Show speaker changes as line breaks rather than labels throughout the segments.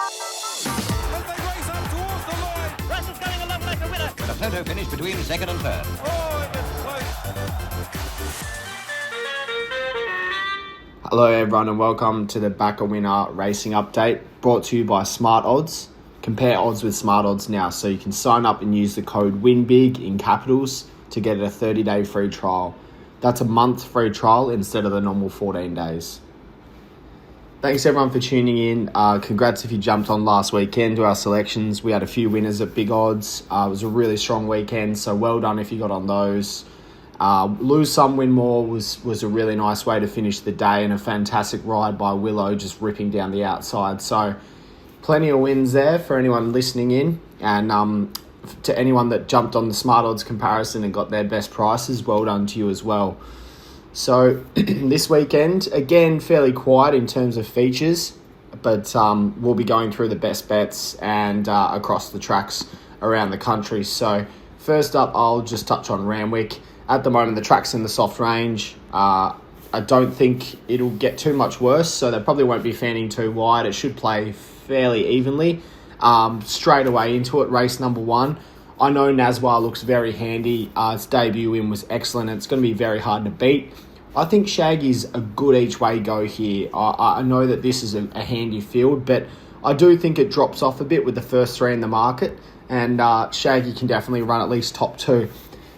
As they race up towards the line.
Russell's going along like a winner.
With a photo finish between second and third.
Oh, it was close.
Hello everyone and welcome to the Backer Winner Racing Update, brought to you by Smart Odds. Compare odds with Smart Odds now, so you can sign up and use the code WINBIG in capitals to get a 30-day free trial. That's a month free trial instead of the normal 14 days. Thanks everyone for tuning in. Congrats if you jumped on last weekend to our selections. We had a few winners at big odds. It was a really strong weekend, so well done if you got on those. Lose some, win more was a really nice way to finish the day, and a fantastic ride by Willow just ripping down the outside. So plenty of wins there for anyone listening in, and to anyone that jumped on the Smart Odds comparison and got their best prices, well done to you as well. So this weekend, again, fairly quiet in terms of features, but we'll be going through the best bets and across the tracks around the country. So first up, I'll just touch on Randwick. At the moment, the track's in the soft range. I don't think it'll get too much worse, so they probably won't be fanning too wide. It should play fairly evenly. Straight away into it, race number 1. I know Nazwa looks very handy. Its debut win was excellent. It's going to be very hard to beat. I think Shaggy's a good each way go here. I know that this is a handy field, but I do think it drops off a bit with the first 3 in the market, and Shaggy can definitely run at least top 2.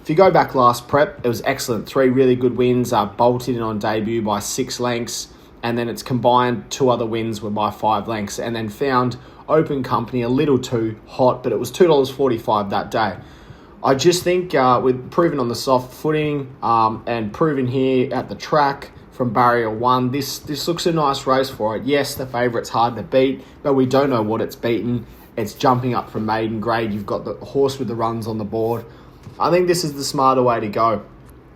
If you go back last prep, it was excellent. 3 really good wins, bolted in on debut by 6 lengths, and then its combined 2 other wins were by 5 lengths, and then found open company a little too hot, but it was $2.45 that day. I just think with proving on the soft footing and proving here at the track from barrier 1, this looks a nice race for it. Yes, the favourite's hard to beat, but we don't know what it's beaten. It's jumping up from maiden grade. You've got the horse with the runs on the board. I think this is the smarter way to go.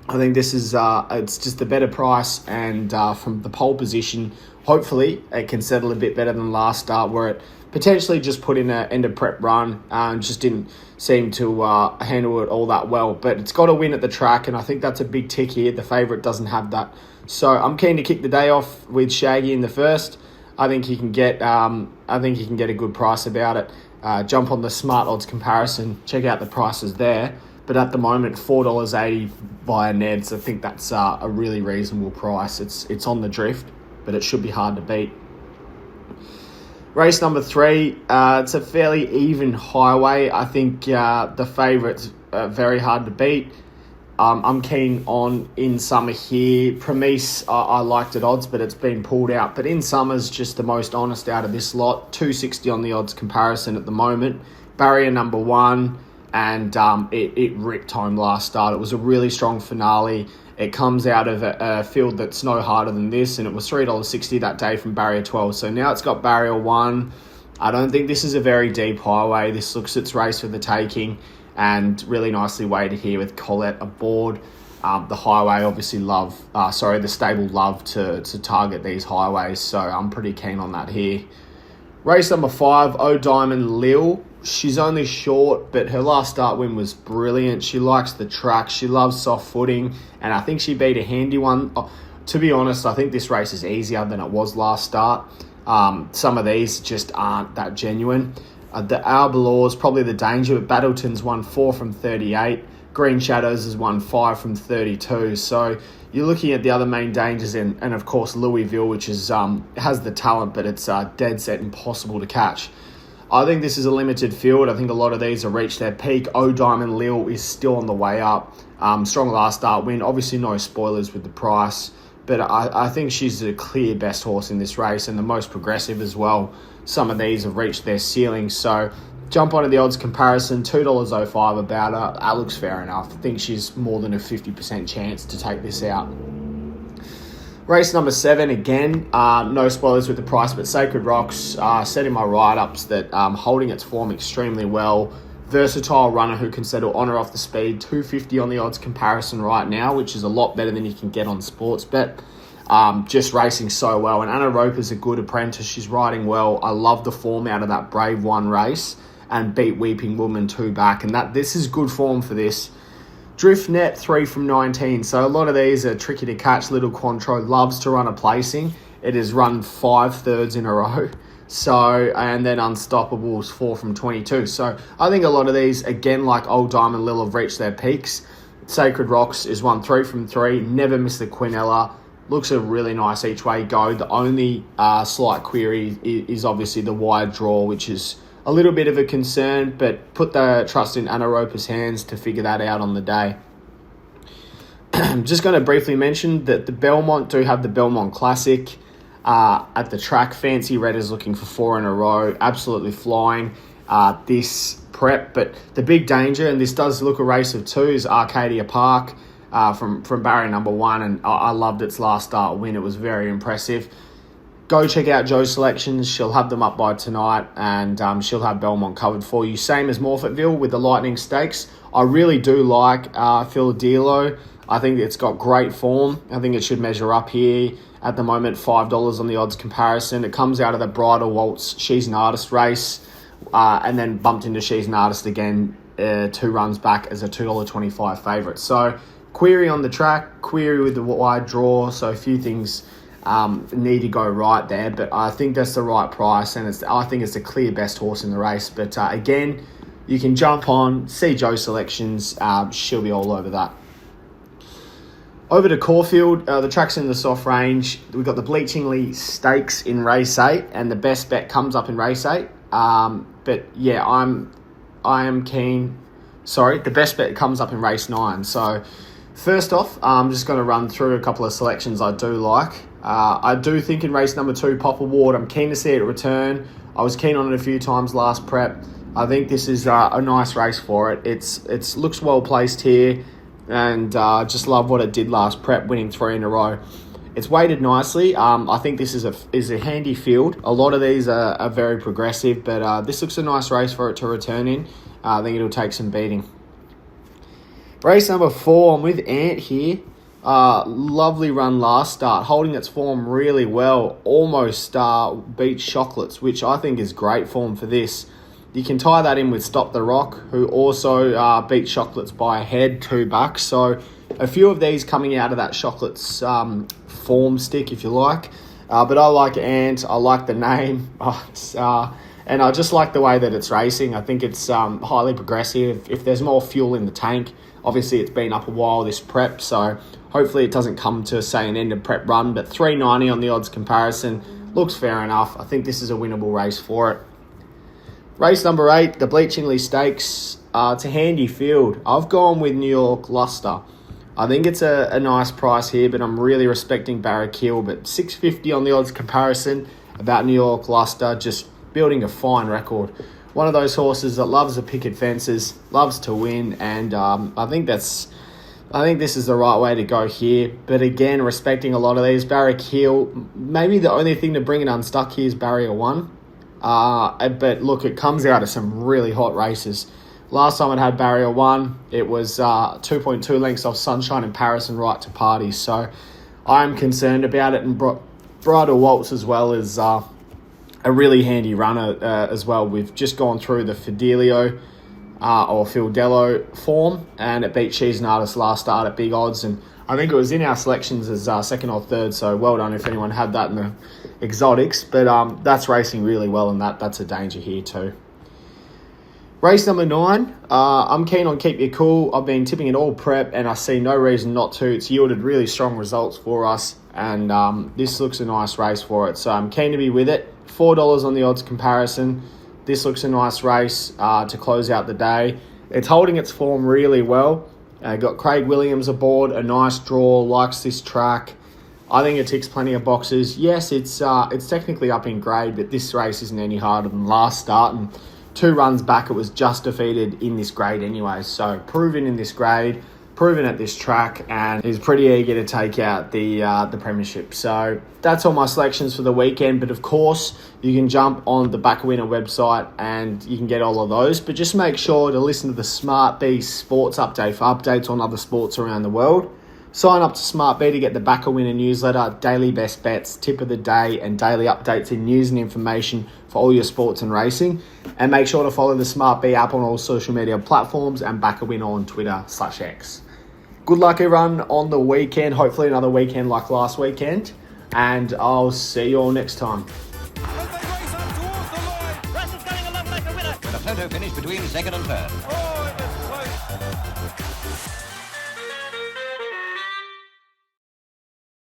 I think this is it's just a better price, and from the pole position, hopefully it can settle a bit better than last start, where it potentially just put in an end of prep run and just didn't seem to handle it all that well. But it's got to win at the track, and I think that's a big tick here. The favourite doesn't have that. So I'm keen to kick the day off with Shaggy in the first. I think you can get a good price about it. Jump on the Smart Odds comparison, check out the prices there. But at the moment, $4.80 via Neds, I think that's a really reasonable price. It's on the drift, but it should be hard to beat. Race number 3, it's a fairly even highway. I think the favourite's very hard to beat. I'm keen on In Summer here. Premise, I liked at odds, but it's been pulled out. But In Summer's just the most honest out of this lot. $2.60 on the odds comparison at the moment. Barrier number 1. And it ripped home last start. It was a really strong finale. It comes out of a field that's no harder than this, and it was $3.60 that day from barrier 12. So now it's got barrier 1. I don't think this is a very deep highway. This looks its race for the taking, and really nicely weighted here with Colette aboard. The highway obviously the stable love to target these highways, so I'm pretty keen on that here. Race number 5, O Diamond Lil. She's only short, but her last start win was brilliant. She likes the track. She loves soft footing, and I think she beat a handy one. To be honest, I think this race is easier than it was last start. Some of these just aren't that genuine. The Albalor is probably the danger, but Battleton's won 4 from 38. Green Shadows has won 5 from 32. So you're looking at the other main dangers, and of course Louisville, which is has the talent, but it's dead set impossible to catch. I think this is a limited field. I think a lot of these have reached their peak. O Diamond Lil is still on the way up. Strong last start win. Obviously no spoilers with the price, but I think she's the clear best horse in this race, and the most progressive as well. Some of these have reached their ceiling. So jump onto the odds comparison, $2.05 about her. That looks fair enough. I think she's more than a 50% chance to take this out. Race number 7, again, no spoilers with the price, but Sacred Rocks, said in my write-ups that holding its form extremely well. Versatile runner who can settle on or off the speed. $2.50 on the odds comparison right now, which is a lot better than you can get on Sportsbet. Just racing so well. And Anna Roper's a good apprentice. She's riding well. I love the form out of that Brave 1 race and beat Weeping Woman 2 back. And this is good form for this. Drift Net 3 from 19. So a lot of these are tricky to catch. Little Cointreau loves to run a placing. It has run 5 thirds in a row. So, and then Unstoppable's 4 from 22. So I think a lot of these, again, like Old Diamond Lil, have reached their peaks. Sacred Rocks is 1 3 from 3. Never Miss the Quinella. Looks a really nice each way go. The only slight query is obviously the wide draw, which is a little bit of a concern, but put the trust in Anaropa's hands to figure that out on the day. I'm just going to briefly mention that the Belmont do have the Belmont Classic at the track. Fancy Red is looking for 4 in a row. Absolutely flying this prep. But the big danger, and this does look a race of 2, is Arcadia Park from barrier number 1. And I loved its last start win. It was very impressive. Go check out Joe's selections. She'll have them up by tonight, and she'll have Belmont covered for you. Same as Morfettville with the Lightning Stakes. I really do like Philadelphia. I think it's got great form. I think it should measure up here. At the moment, $5 on the odds comparison. It comes out of the Bridal Waltz She's an Artist race, and then bumped into She's an Artist again 2 runs back as a $2.25 favourite. So, query on the track, query with the wide draw. So, a few things need to go right there, but I think that's the right price, and I think it's the clear best horse in the race. But again, you can jump on, see Joe's selections. She'll be all over that. Over to Caulfield, the track's in the soft range. We've got the Bletchingly Stakes in race 8, and the best bet comes up in race 8. But yeah, I am keen. Sorry, the best bet comes up in race 9. So first off, I'm just going to run through a couple of selections I do like. I do think in race number 2, Pop Award, I'm keen to see it return. I was keen on it a few times last prep. I think this is a nice race for it. It's looks well placed here. And just love what it did last prep, winning 3 in a row. It's weighted nicely. I think this is a handy field. A lot of these are very progressive, but this looks a nice race for it to return in. I think it'll take some beating. Race number 4, I'm with Ant here. Lovely run last start, holding its form really well. Almost beat Chocolates, which I think is great form for this. You can tie that in with Stop the Rock, who also beat Chocolates by a head, $2. So a few of these coming out of that Chocolates form stick, if you like. But I like Ant. I like the name. And I just like the way that it's racing. I think it's highly progressive. If there's more fuel in the tank, obviously it's been up a while, this prep. So hopefully it doesn't come to, say, an end of prep run. But $3.90 on the odds comparison looks fair enough. I think this is a winnable race for it. Race number 8, the Bletchingly Stakes. It's a handy field. I've gone with New York Luster. I think it's a nice price here, but I'm really respecting Barrack Hill. But $6.50 on the odds comparison about New York Luster, just building a fine record. One of those horses that loves the picket fences, loves to win, and I think this is the right way to go here. But again, respecting a lot of these. Barrack Hill, maybe the only thing to bring it unstuck here is Barrier 1. But look, it comes out of some really hot races. Last time it had Barrier 1, it was 2.2 lengths off Sunshine in Paris and Right to Party. So I'm concerned about it. And Bridal Waltz as well is a really handy runner as well. We've just gone through the Fidelio or Fildello form, and it beat She's an Artist last start at big odds. And I think it was in our selections as second or third, so well done if anyone had that in the exotics. But that's racing really well, and that's a danger here too. Race number 9, I'm keen on Keep You Cool. I've been tipping it all prep, and I see no reason not to. It's yielded really strong results for us, and this looks a nice race for it. So I'm keen to be with it. $4 on the odds comparison. This looks a nice race to close out the day. It's holding its form really well. Got Craig Williams aboard, a nice draw, likes this track. I think it ticks plenty of boxes. Yes, it's technically up in grade, but this race isn't any harder than last start. And 2 runs back, it was just defeated in this grade anyway. So proven in this grade, proven at this track, and is pretty eager to take out the premiership. So that's all my selections for the weekend. But of course, you can jump on the Backer Winner website and you can get all of those. But just make sure to listen to the SmartB Sports Update for updates on other sports around the world. Sign up to SmartB to get the Backer Winner newsletter, daily best bets, tip of the day, and daily updates in news and information for all your sports and racing. And make sure to follow the SmartB app on all social media platforms and Backer Winner on Twitter/X. Good luck everyone on the weekend. Hopefully another weekend like last weekend. And I'll see you all next time.
As they race up towards
Toto finished between second and third.
Oh,